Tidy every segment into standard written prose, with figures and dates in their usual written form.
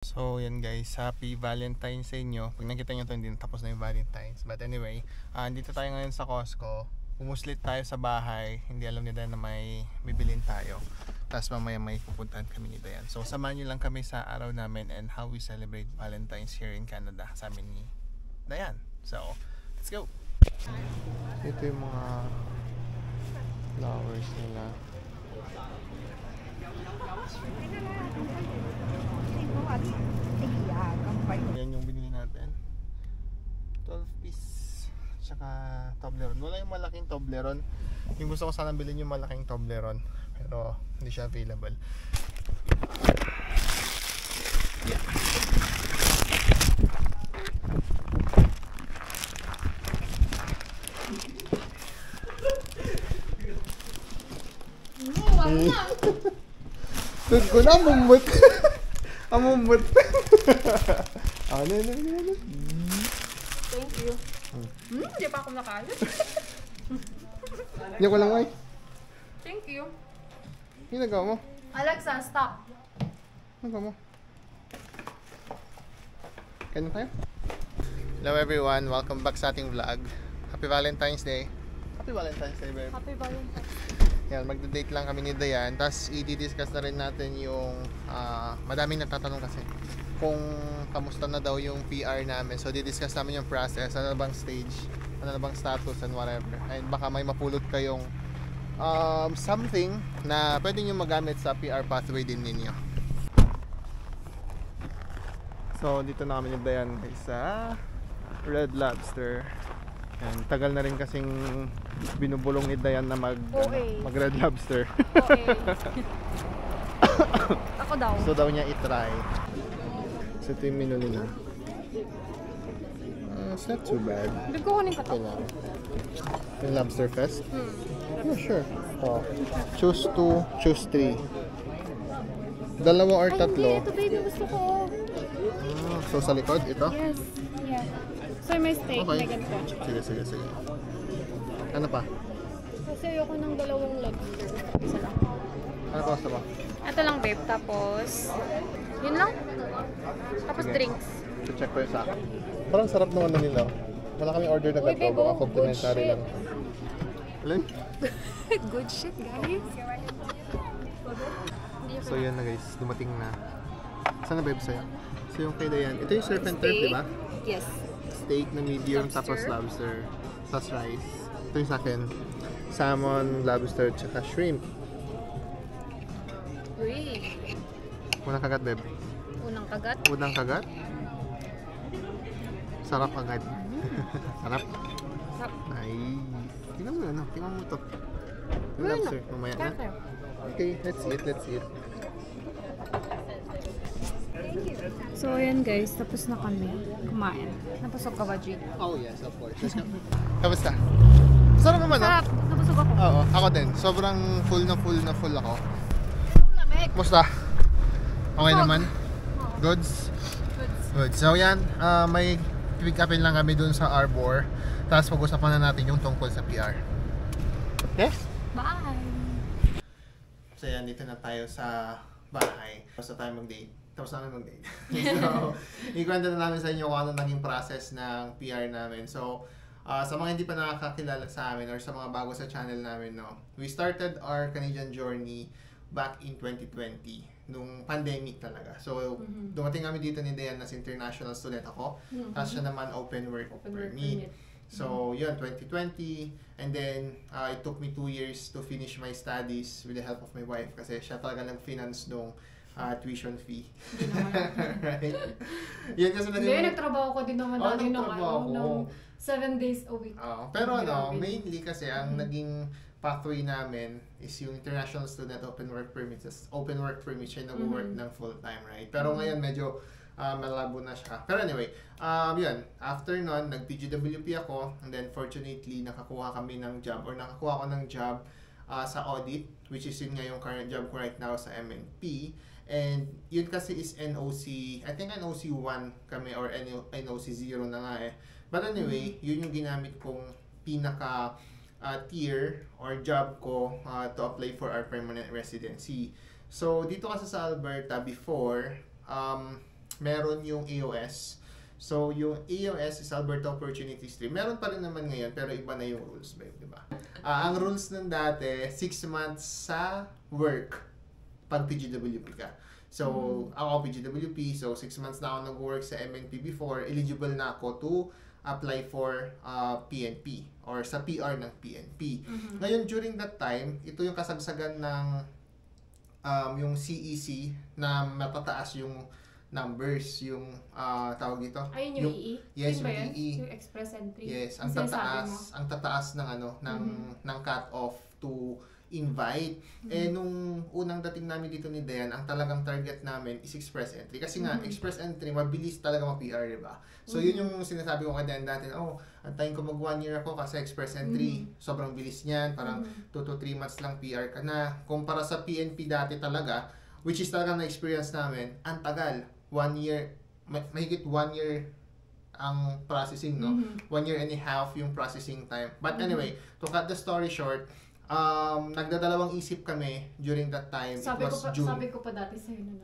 So yan guys, happy Valentine's sa inyo. Pag nakita nyo ito, hindi tapos na yung Valentine's. But anyway, dito tayo ngayon sa Costco. Pumuslit tayo sa bahay. Hindi alam ni Dayan na may bibilin tayo. Tapos mamaya may pupuntahan kami ni Dayan. So samahan nyo lang kami sa araw namin and how we celebrate Valentine's here in Canada sa amin ni Dayan. So, let's go! Ito yung mga flowers nila. Yan yung binili natin. 12 piece. Tsaka Toblerone. Wala yung malaking Toblerone. Yung gusto ko sana bilhin yung malaking Toblerone. Pero hindi siya available. Yeah. Tud ko na, amumot. Amumot. Ano. Thank you. Hindi pa ako nakalit. Hindi ko lang ay. Thank you. Ginagawa mo? Alexa, stop. Ginagawa mo? Kaya na tayo? Hello everyone, welcome back sa ating vlog. Happy Valentine's Day. Happy Valentine's Day, babe. Happy Valentine's. Yan, magda-date lang kami ni Dayan. Tapos i-discuss na rin natin yung madaming nagtatanong kasi kung kamusta na daw yung PR namin. So di-discuss namin yung process, ano na bang stage, ano na bang status and whatever. And baka may mapulot kayong something na pwede nyo magamit sa PR pathway din ninyo. So dito na kami ni Dayan guys sa Red Lobster. And tagal na rin kasing binubulong ni Dayan na mag Red Lobster. Ako daw. So daw niya i-try. So ito yung menu nila. It's not too bad. Hindi ko kunin ka to. Yung Lobster Fest? Yeah, sure. Oh. Choose 2, choose 3. Dalawa or tatlo? Hindi, ito baby, gusto ko. So sa likod, ito? Yes, yeah. So may steak, Okay. may ganito. Sige. Ano pa? Kasi ayoko ng dalawang lobster. Isa lang. Ano pa gusto mo? Ito lang babe, tapos yun lang. Tapos Sige. drinks. So check ko yung sa akin. Parang sarap ng ano nila. Wala kami order na Uy, gato. babe, Baka oh, complimentary good lang. Alin? Good shit, guys. So yan na guys, dumating na. Saan na babe sa'yo? So yung kay Dayan, ito yung surf and turf, di ba? Yes. Steak na medium, Lobster. tapos lobster, tapos rice. Ito yung sa akin, salmon, lobster, tsaka shrimp. Uy. Unang kagat, babe. Unang kagat. Unang kagat. Sarap agad. Sarap. Sarap. Ay. Tingnan mo ano, tingnan mo to. Yung Ano? lobster, mamaya na. Kaya. Okay, let's eat. So ayan guys, tapos na kami kumain. Napasok ka ba, G? Oh yes, of course. Let's go. Kamusta? Sarap naman, no? Sarap! Napasok ako. Oo, ako din. Sobrang full ako. Lamig! Kumusta? Okay Fog. naman? Goods? Good. So yan, may pick upin lang kami dun sa Arbor. Tapos pag-usapan na natin yung tungkol sa PR. Okay? Bye! So yan, dito na tayo sa bahay. Tapos na tayo mag-date. Tapos namin mag-date. So, ikwento na namin sa inyo kung ano naging process ng PR namin. So, sa mga hindi pa nakakakilala sa amin or sa mga bago sa channel namin, no, we started our Canadian journey back in 2020, nung pandemic talaga. So, dumating kami dito ni Dayan as international student ako. Tapos siya naman open work permit. So, yun, 2020. And then, it took me 2 years to finish my studies with the help of my wife kasi siya talaga nag-finance nung tuition fee. Right? Yan kasi Hindi, nagtrabaho ko din naman dati ng 7 days a week. Pero ano, mainly kasi ang naging pathway namin is yung international student open work permit. Open work permit siya nag-work ng full-time, right? Pero ngayon medyo malabo na siya. Pero anyway, yun. After nun, nag-PGWP ako. And then fortunately, nakakuha ko ng job sa audit, which is yun nga yung current job ko right now sa MNP. And yun kasi is NOC, I think NOC 1 kami or NOC 0 na nga eh. But anyway, yun yung ginamit kong pinaka tier or job ko to apply for our permanent residency. So dito kasi sa Alberta before, meron yung AOS. So, yung AOS is Alberta Opportunity Stream. Meron pa rin naman ngayon, pero iba na yung rules, babe, di ba? Ang rules nun dati, 6 months sa work pag PGWP ka. So, ako PGWP, so 6 months na ako nag-work sa MNP before, eligible na ako to apply for PNP or sa PR ng PNP. Ngayon, during that time, ito yung kasagsagan ng yung CEC na matataas yung numbers, yung tawag dito. Ayun yung EE? Yes, Yun ba yung yun? EE. Yung express entry? Yes, Yung sinasabi mo? ang tataas ng ng cut-off to invite. Eh, nung unang dating namin dito ni Dayan, ang talagang target namin is express entry. Kasi nga, express entry, mabilis talaga ma-PR, diba? So, yun yung sinasabi ko kay Dayan dati, antayin ko mag 1 year ako kasi express entry, sobrang bilis niyan, parang 2 to 3 months lang PR ka na. Kumpara sa PNP dati talaga, which is talagang na-experience namin, ang tagal, 1 year, mahigit 1 year ang processing, no? 1 year and a half yung processing time. But anyway, to cut the story short, nagdadalawang isip kami during that time. It was June. Sabi ko pa dati sa'yo na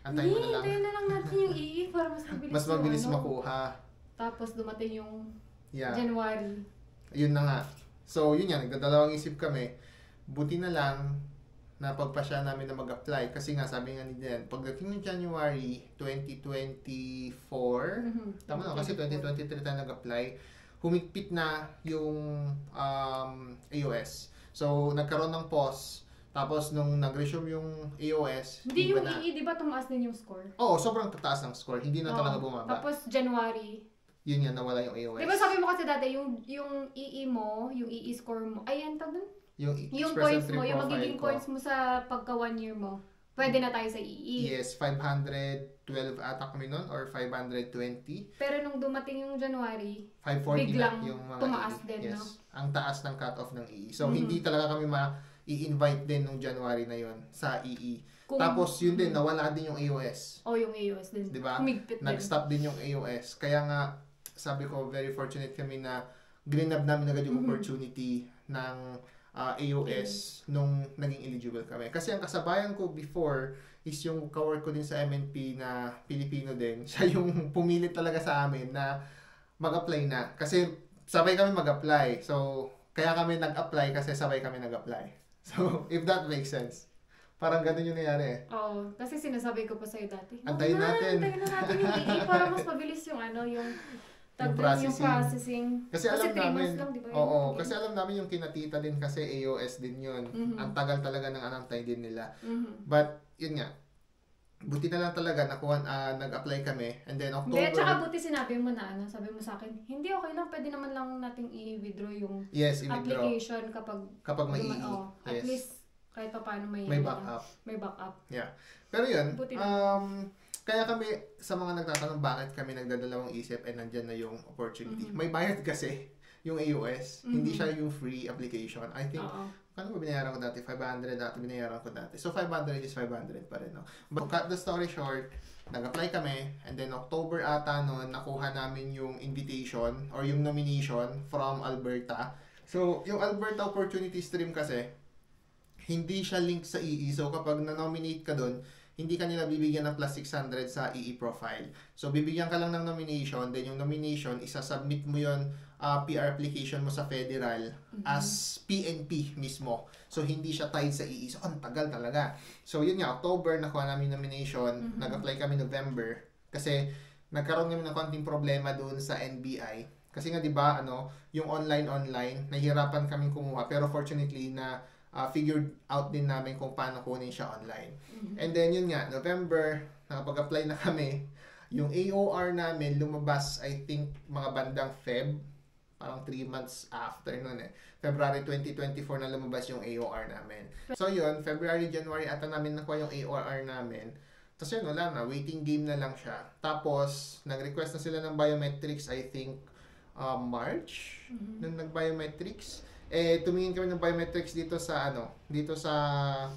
Antayin mo na lang. Hintayin na lang natin yung EE para mas mabilis Mas mabilis makuha. Tapos dumating yung Yeah. January. Yun na nga. So, yun yan. Nagdadalawang isip kami. Buti na lang na pagpasya namin na mag-apply. Kasi nga, sabi nga ni Dan, pagdating ng January 2024, tama na, kasi 2023 tayo nag-apply, humigpit na yung AOS. So, nagkaroon ng pause. Tapos, nung nag-resume yung AOS, Hindi yung na. EE, di ba tumaas din yung score? Oo, sobrang tataas ng score. Hindi na talaga bumaba. Tapos January. Yun yan, nawala yung AOS. Di ba sabi mo kasi dati, yung EE mo, yung EE score mo, ayan, tawag dun? Yung express points entry mo, yung profile magiging ko. points mo sa pagka 1 year mo. Pwede na tayo sa EE. Yes, 512 ata kami nun or 520. Pero nung dumating yung January, 540 biglang na yung mga tumaas EE. din, Yes. no? Ang taas ng cut-off ng EE. So, hindi talaga kami i-invite din nung January na yon sa EE. Tapos, yun din, nawala din yung AOS. Yung AOS din. Diba? Humigpit din. Nag-stop din yung AOS. Kaya nga, sabi ko, very fortunate kami na grinab namin agad yung opportunity ng AOS nung naging eligible kami. Kasi ang kasabayan ko before is yung kawork ko din sa MNP na Pilipino din. Siya yung pumilit talaga sa amin na mag-apply na. Kasi sabay kami mag-apply. So, kaya kami nag-apply kasi sabay kami nag-apply. So, if that makes sense. Parang ganun yung nangyari eh. Oo, kasi sinasabi ko pa sa'yo dati. Antayin natin. Antayin na natin yung EE para mas mabilis yung yung processing. Kasi alam 3 namin, months lang, di ba? kasi alam namin yung kinatita din kasi AOS din yun. Ang tagal talaga ng anantay din nila. But, yun nga, buti na lang talaga nag-apply kami and then October. Hindi, tsaka buti sinabi mo na sabi mo sa akin, hindi okay lang, pwede naman lang nating i-withdraw yung application kapag may EE. At least, kahit pa paano may backup. May backup. Yeah. Pero yun, Buti kaya kami, sa mga nagtatanong bakit kami nagdadalawang isip nandyan na yung opportunity. May bayad kasi yung AOS. Hindi siya yung free application. I think, kano ba binayaran ko dati? 500 dati binayaran ko dati. So, 500 is 500 pa rin. No? But to cut the story short, nag-apply kami and then October ata noon, nakuha namin yung invitation or yung nomination from Alberta. So, yung Alberta Opportunity Stream kasi, hindi siya link sa EE. So, kapag na-nominate ka doon, hindi ka nila bibigyan ng plus 600 sa EE profile. So, bibigyan ka lang ng nomination, then yung nomination, isasubmit mo yon PR application mo sa federal as PNP mismo. So, hindi siya tied sa EE. So, ang tagal talaga. So, yun nga, October, nakuha namin nomination, nag-apply kami November, kasi nagkaroon kami ng konting problema doon sa NBI. Kasi nga, di ba, yung online, nahihirapan kaming kumuha, pero fortunately, figured out din namin kung paano kunin siya online. And then yun nga, November, nakapag-apply na kami. Yung AOR namin lumabas, I think, mga bandang Feb, parang 3 months after nun eh. February 2024 na lumabas yung AOR namin. So yun, February, January ata namin nakuha yung AOR namin. Tapos yun, wala na, waiting game na lang siya. Tapos, nag-request na sila ng biometrics, I think, March, nung nag-biometrics. Tumingin kami ng biometrics dito sa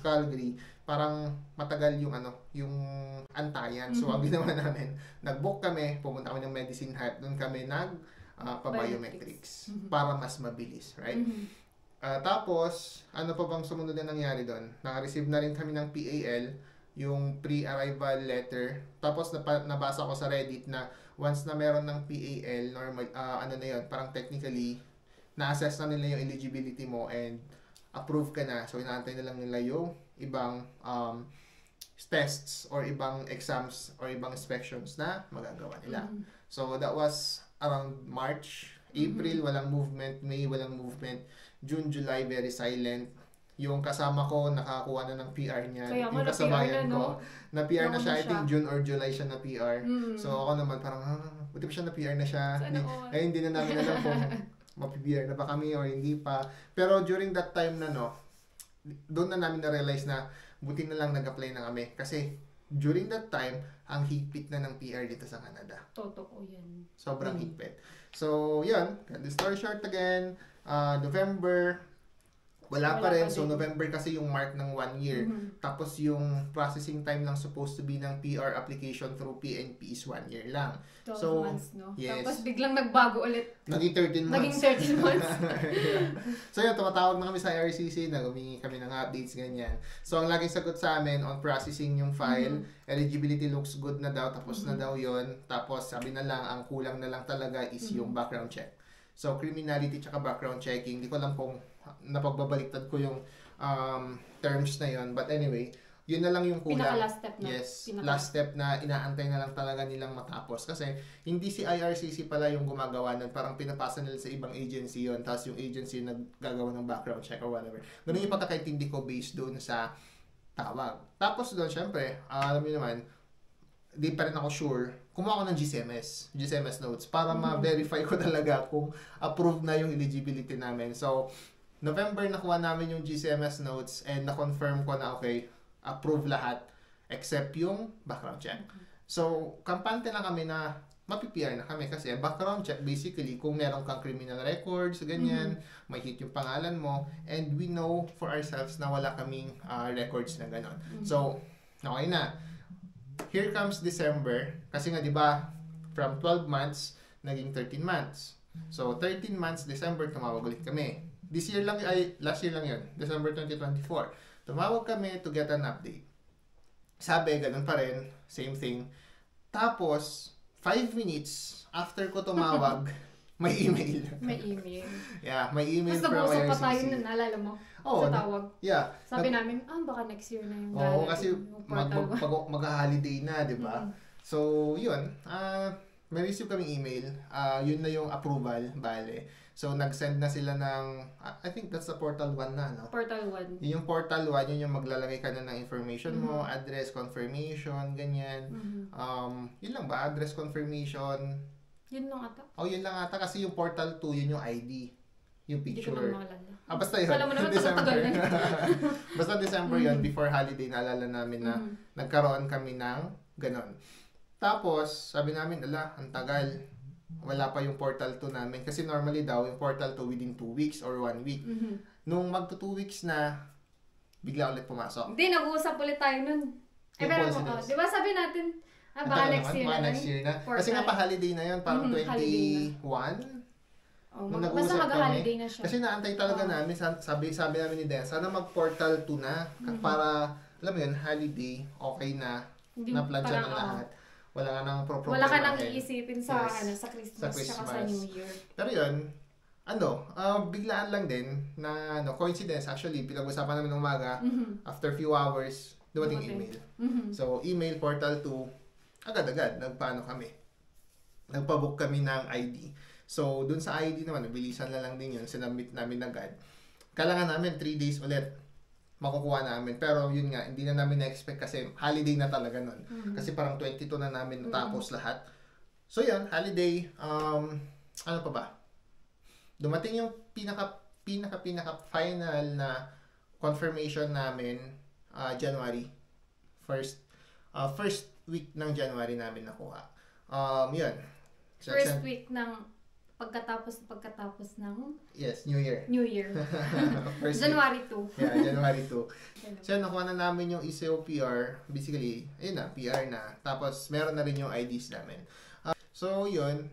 Calgary, parang matagal yung antayan. So ang ginawa namin, nag-book kami, pumunta kami ng Medicine Hat, doon kami pa-biometrics para mas mabilis, right? Tapos, ano pa bang sumunod na nangyari doon? Naka-receive na rin kami ng PAL, yung pre-arrival letter. Tapos nabasa ko sa Reddit na once na meron ng PAL, normal, ano na yun, parang technically, na-assess na nila yung eligibility mo and approve ka na. So, inaantay na lang nila yung ibang tests or ibang exams or ibang inspections na magagawa nila. So, that was around March. April, walang movement. May, walang movement. June, July, very silent. Yung kasama ko, nakakuha na ng PR niya. Kaya yung kasabayan ko, na PR na siya. I think June or July siya na PR. So, ako naman parang, buti pa siya na PR na siya. Hindi na namin alam kung mapipr na ba kami or hindi pa. Pero during that time na, doon na namin na-realize na buti na lang nag-apply na kami. Kasi during that time, ang higpit na ng PR dito sa Canada. Totoo yan. Sobrang higpit. So, yun. The story short again, November, wala pa rin. So, November kasi yung mark ng 1 year. Tapos, yung processing time lang supposed to be ng PR application through PNP is 1 year lang. 12 months, no? Yes. Tapos, biglang nagbago ulit. Naging 13 months. Naging 13 months. So, yun, tumatawag na kami sa IRCC, nag-humingi kami ng updates, ganyan. So, ang laging sagot sa amin on processing yung file, eligibility looks good na daw, tapos na daw yun. Tapos, sabi na lang, ang kulang na lang talaga is yung background check. So, criminality tsaka background checking, hindi ko alam kung napagbabaliktad ko yung terms na yun. But anyway, yun na lang yung kulang. Pinaka-last step na. Yes, last step na inaantay na lang talaga nilang matapos. Kasi hindi si IRCC pala yung gumagawa nun. Parang pinapasa nila sa ibang agency yun. Tapos yung agency naggagawa ng background check or whatever. Ganun yung pagkakaintindi ko based doon sa tawag. Tapos doon, syempre, alam niyo naman, di pa rin ako sure. Kumuha ako ng GCMS notes para ma-verify ko talaga kung approved na yung eligibility namin. So, November nakuha namin yung GCMS notes and na-confirm ko na okay, approve lahat except yung background check. So, kampante na kami na mapi-PR na kami kasi background check basically kung meron kang criminal records, ganyan, may hit yung pangalan mo and we know for ourselves na wala kaming records na ganon. So, okay na. Here comes December kasi nga 'di ba from 12 months naging 13 months. So, 13 months December tumawag ulit kami. Last year lang yun, December 2024. Tumawag kami to get an update. Sabi, ganun pa rin, same thing. Tapos, 5 minutes after ko tumawag, may email. May email. Yeah, may email from IRCC. Mas nag-uusap pa tayo na, naalala mo? Sa tawag. Yeah. Sabi namin, baka next year na yung Oo, kasi mag-holiday na, di ba? So, yun. May receive kaming email. Yun na yung approval, bale. So, nag-send na sila ng, I think that's the Portal 1 na, no? Portal 1. Yung Portal 1, yun yung maglalagay ka na ng information mo, address, confirmation, ganyan. Yun lang ba? Address, confirmation. Yun lang ata. Yun lang ata kasi yung Portal 2, yun yung ID. Yung picture. Hindi ko maalala. Basta yun. Alam mo naman, December. Basta December yun, before holiday, naalala namin na nagkaroon kami ng ganon. Tapos, sabi namin, ang tagal. Wala pa yung Portal 2 namin. Kasi normally daw, yung Portal 2 within 2 weeks or 1 week. Nung magto 2 weeks na, bigla ulit pumasok. Hindi, nag-uusap ulit tayo nun. Pero di ba sabi natin, baka next year na. Next year na. Kasi nga pa-holiday na yun, parang 21. Basta mag-holiday na siya. Kasi naantay talaga namin, sabi namin ni Den, sana mag-Portal 2 na. Para, alam mo yun, holiday, okay na. Na-plansya na lahat. Wala ka nang wala ka nang iisipin sa sa Christmas at sa New Year. Pero yun, biglaan lang din na coincidence actually pinag-usapan namin ng umaga after few hours dumating email. So email Portal 2 agad-agad nagpaano kami. Nagpa-book kami ng ID. So dun sa ID naman nabilisan na lang din yun, sinubmit namin agad. Kailangan namin 3 days ulit makukuha namin. Pero yun nga, hindi na namin na-expect kasi holiday na talaga nun. Kasi parang 22 na namin natapos lahat. So yun, holiday, ano pa ba? Dumating yung pinaka final na confirmation namin January. First week ng January namin nakuha. Yun. First week ng pagkatapos ng New Year. January 2. Yeah, January 2. So, nakuha na namin yung ISEO PR. Basically, ayun na, PR na. Tapos, meron na rin yung IDs namin. So, yun.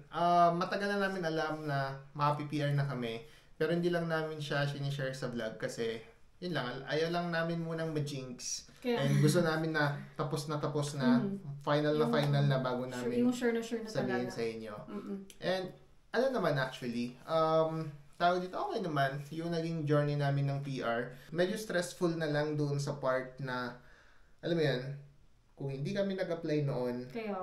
Matagal na namin alam na makapi-PR na kami. Pero hindi lang namin siya sinishare sa vlog kasi, yun lang, ayaw lang namin munang ma-jinx. And gusto namin na tapos na, final na bago namin sure na sabihin talaga sa inyo. And ano naman actually, tawag dito, okay naman, yung naging journey namin ng PR. Medyo stressful na lang doon sa part na, alam mo yan, kung hindi kami nag-apply noon, kaya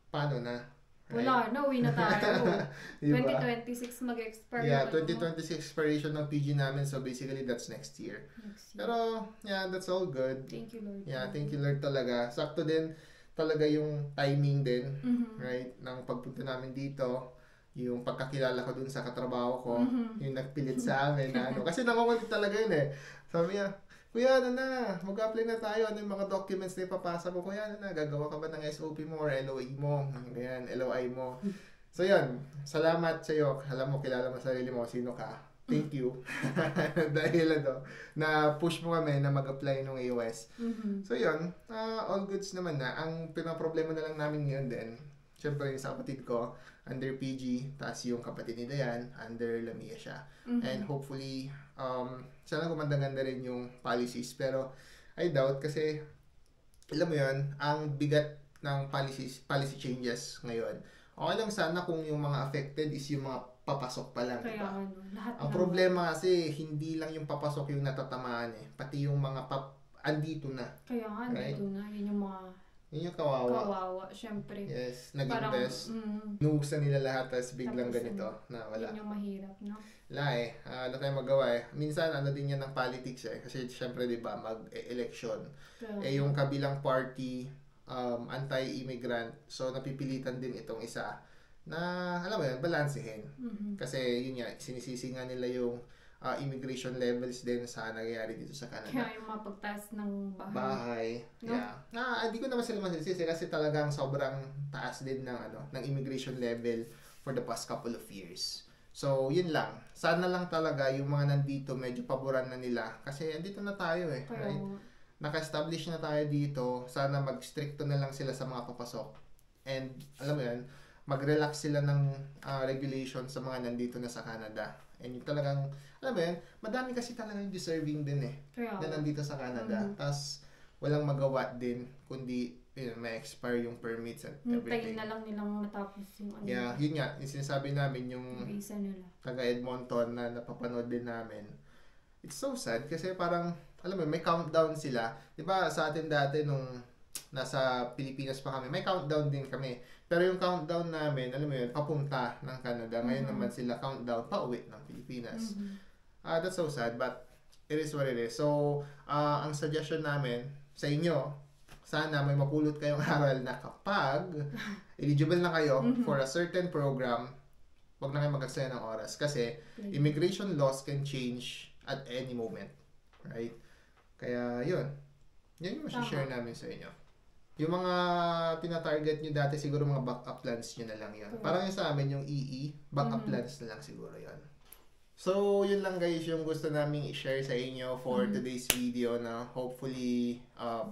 paano na? Right? Wala, uwi na tayo. Diba? 2026 mag-expire. Yeah, 2026 expiration ng PG namin. So basically, that's next year. Pero, yeah, that's all good. Thank you, Lord. Yeah, thank you, Lord talaga. Sakto din talaga yung timing din, right? Ng pagpunta namin dito, yung pagkakilala ko dun sa katrabaho ko, yung nagpilit sa amin na ano. Kasi nangungulit talaga yun eh. Sabi niya, Kuya, ano na, mag-apply na tayo. Ano yung mga documents na ipapasa mo? Kuya, ano na, gagawa ka ba ng SOP mo or LOE mo? Ganyan, LOI mo. So, yun. Salamat sa iyo. Alam mo, kilala mo sarili mo, sino ka. Thank you. Dahil na push mo kami na mag-apply ng AOS. So, yun. All goods naman na. Ang pinaproblema na lang namin ngayon din, syempre yung sa kapatid ko, under PG, tapos yung kapatid ni Dayan, under Lamia siya. And hopefully, sana gumanda-ganda rin yung policies. Pero, I doubt kasi, alam mo yun, ang bigat ng policy changes ngayon. Okay lang sana kung yung mga affected is yung mga papasok pa lang. Kaya diba? Lahat ang problema kasi, hindi lang yung papasok yung natatamaan eh. Pati yung mga andito na. Kaya nga, right? Andito na. Yun yung mga yun yung kawawa. Kawawa, syempre. Yes, nag-invest. Nuuksan nila lahat, tapos biglang tapos ganito, na wala. Yun yung mahirap, no? Wala eh. Wala tayong magawa eh. Minsan, ano din yan ng politics eh. Kasi syempre, di ba, mag-election. Yung kabilang party, anti-immigrant. So, napipilitan din itong isa na, alam mo yun, balansehin. Kasi, yun nga, sinisisi nga nila yung immigration levels din sa nangyayari dito sa Canada. Kaya yung mapagtaas ng bahay. No? Yeah. Hindi ko naman sila masisisi kasi talagang sobrang taas din ng immigration level for the past couple of years. So, yun lang. Sana lang talaga yung mga nandito medyo paboran na nila kasi andito na tayo eh. Kaya, right? Naka-establish na tayo dito. Sana mag-stricto na lang sila sa mga papasok. And, alam mo yan, mag-relax sila ng regulation sa mga nandito na sa Canada. And yung talagang, alam mo yan, madami kasi talaga yung deserving din eh. Na nandito sa Canada. Tapos, walang magawa din, kundi, may expire yung permits and everything. Tayo na lang nilang matapos yung ano. Yeah, yun nga, yung sinasabi namin, yung visa nila. Taga Edmonton na napapanood din namin. It's so sad kasi parang, alam mo, may countdown sila. Diba sa atin dati nung nasa Pilipinas pa kami, may countdown din kami. Pero yung countdown namin, alam mo yun, papunta ng Canada. Ngayon naman sila countdown pa uwi ng Pilipinas. That's so sad, but it is what it is. So, ang suggestion namin sa inyo, sana may mapulot kayong aral na kapag eligible na kayo for a certain program, wag na kayo mag-aksaya ng oras. Kasi immigration laws can change at any moment. Right? Kaya yun. Yan yung share namin sa inyo. Yung mga tina-target nyo dati, siguro mga backup plans nyo na lang yun. Parang yung sa amin, yung EE, backup plans na lang siguro yun. So, yun lang guys yung gusto namin i-share sa inyo for today's video na hopefully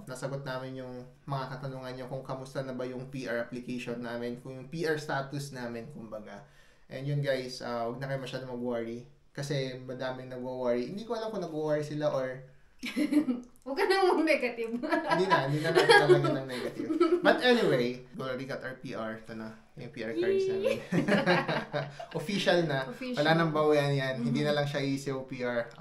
nasagot namin yung mga katanungan nyo kung kamusta na ba yung PR application namin, kung yung PR status namin, kumbaga. And yun guys, huwag na kayo masyado mag-worry kasi madaming nag-worry. Hindi ko alam kung nag-worry sila or huwag ka nang negative. hindi na natin talaga ng negative. But anyway, we already got our PR. Ito na, yung PR cards namin. Official na. Wala nang bawian yan. Hindi na lang siya ECO PR.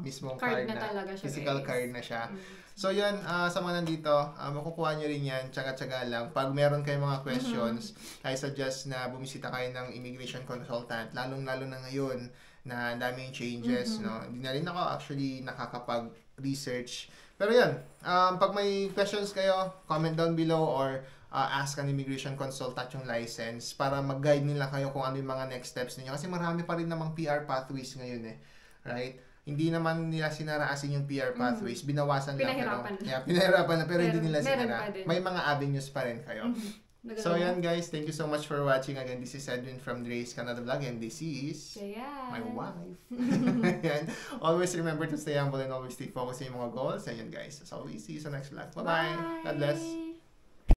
Mismong card na. Talaga siya, physical card na siya. So yun, sa mga nandito, makukuha nyo rin yan. Tsaga-tsaga lang. Pag meron kayong mga questions, I suggest na bumisita kayo ng immigration consultant. Lalong-lalo na ngayon na daming changes. No? Hindi na rin ako actually nakakapag-research. Pero yan, pag may questions kayo, comment down below or ask an immigration consultant yung license para mag-guide nila kayo kung ano yung mga next steps ninyo. Kasi marami pa rin namang PR pathways ngayon eh. Right? Hindi naman nila sinaraasin yung PR pathways. Binawasan lang. Pinahirapan na pero hindi nila sinara. May mga avenues pa rin kayo. So yan guys, thank you so much for watching. Again, this is Edwin from Dre's Canada Vlog and this is my wife. Always remember to stay humble and always stay focused sa mga goals. And yan guys, as always, see you sa next vlog. Bye-bye. God bless.